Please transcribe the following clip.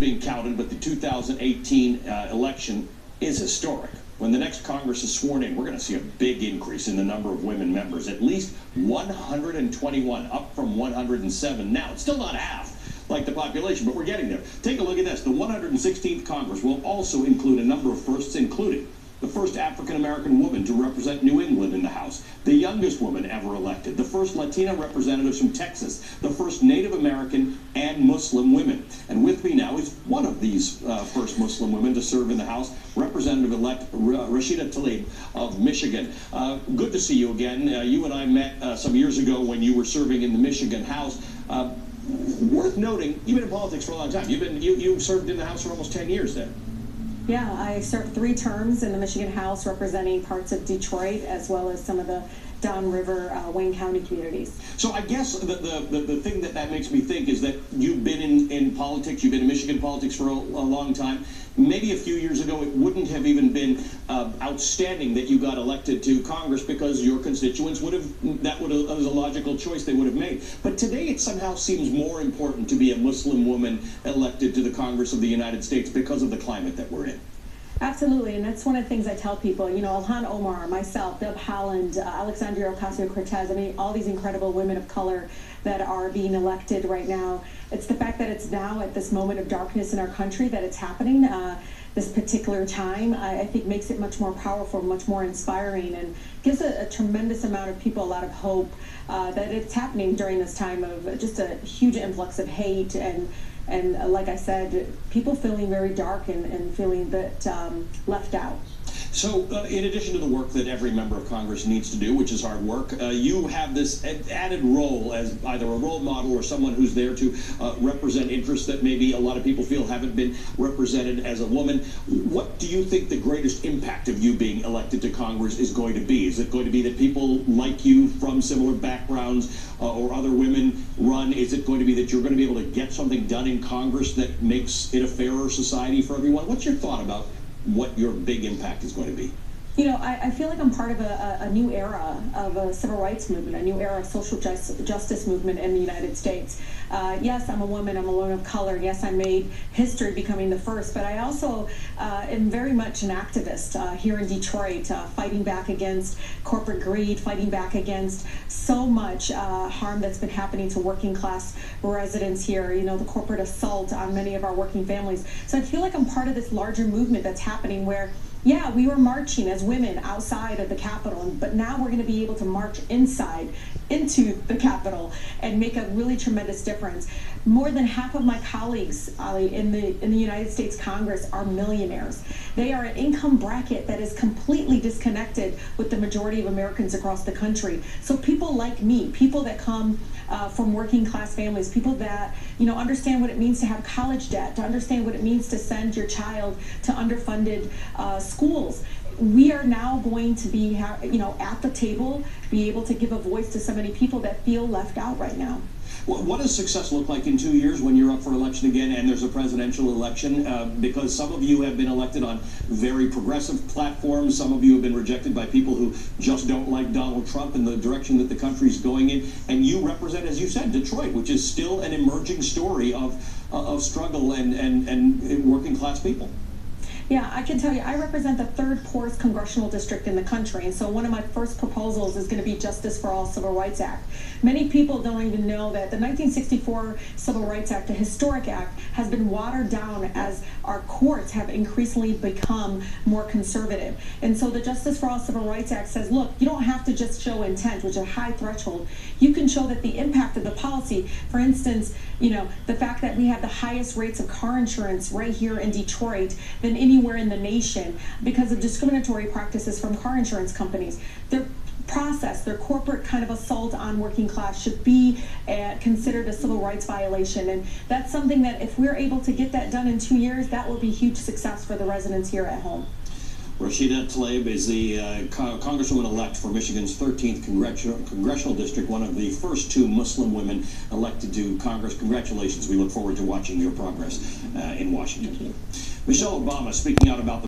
being counted, but the 2018 election is historic. When the next Congress is sworn in, we're going to see a big increase in the number of women members, at least 121, up from 107 now. It's still not half like the population, but we're getting there. Take a look at this. The 116th Congress will also include a number of firsts, including the first African-American woman to represent New England in the House, the youngest woman ever elected, the first Latina representatives from Texas, the first Native American and Muslim women. And with me now is one of these first Muslim women to serve in the House, Representative-elect Rashida Tliab of Michigan. Good to see you again. You and I met some years ago when you were serving in the Michigan House. Worth noting, you've been in politics for a long time. You've served in the House for almost 10 years then. Yeah, I served 3 terms in the Michigan House representing parts of Detroit as well as some of the downriver Wayne County communities. So I guess the thing that makes me think is that you've been in politics, you've been in Michigan politics for a long time. Maybe a few years ago it wouldn't have even been outstanding that you got elected to Congress because your constituents would have, that was a logical choice they would have made. But today it somehow seems more important to be a Muslim woman elected to the Congress of the United States because of the climate that we're in. Absolutely, and that's one of the things I tell people. You know, Ilhan Omar, myself, Deb Haaland, Alexandria Ocasio-Cortez, I mean, all these incredible women of color that are being elected right now. It's the fact that it's now at this moment of darkness in our country that it's happening. This particular time, I think makes it much more powerful, much more inspiring, and gives a tremendous amount of people a lot of hope that it's happening during this time of just a huge influx of hate and like I said, people feeling very dark and feeling that left out. So in addition to the work that every member of Congress needs to do, which is hard work, you have this added role as either a role model or someone who's there to represent interests that maybe a lot of people feel haven't been represented as a woman. What do you think the greatest impact of you being elected to Congress is going to be? Is it going to be that people like you from similar backgrounds or other women run? Is it going to be that you're going to be able to get something done in Congress that makes it a fairer society for everyone? What's your thought about what your big impact is going to be? You know, I feel like I'm part of a new era of a civil rights movement, a new era of social justice movement in the United States. Yes, I'm a woman of color. Yes, I made history becoming the first, but I also am very much an activist here in Detroit, fighting back against corporate greed, fighting back against so much harm that's been happening to working class residents here, you know, the corporate assault on many of our working families. So I feel like I'm part of this larger movement that's happening where, yeah, we were marching as women outside of the Capitol, but now we're going to be able to march inside into the Capitol and make a really tremendous difference. More than half of my colleagues, Ali, in the United States Congress are millionaires. They are an income bracket that is completely disconnected with the majority of Americans across the country. So people like me, people that come from working class families, people that, you know, understand what it means to have college debt, to understand what it means to send your child to underfunded schools. We are now going to be, you know, at the table, be able to give a voice to so many people that feel left out right now. What does success look like in 2 years when you're up for election again and there's a presidential election? Because some of you have been elected on very progressive platforms. Some of you have been rejected by people who just don't like Donald Trump and the direction that the country's going in. And you represent, as you said, Detroit, which is still an emerging story of struggle and working class people. Yeah, I can tell you, I represent the 3rd poorest congressional district in the country, and so one of my first proposals is going to be Justice for All Civil Rights Act. Many people don't even know that the 1964 Civil Rights Act, a historic act, has been watered down as our courts have increasingly become more conservative. And so the Justice for All Civil Rights Act says, look, you don't have to just show intent, which is a high threshold. You can show that the impact of the policy, for instance, you know, the fact that we have the highest rates of car insurance right here in Detroit than anywhere in the nation because of discriminatory practices from car insurance companies. Their process, their corporate kind of assault on working class should be considered a civil rights violation. And that's something that if we're able to get that done in 2 years, that will be huge success for the residents here at home. Rashida Tliab is the Congresswoman-elect for Michigan's 13th Congressional District, one of the first 2 Muslim women elected to Congress. Congratulations. We look forward to watching your progress in Washington. Michelle Obama speaking out about the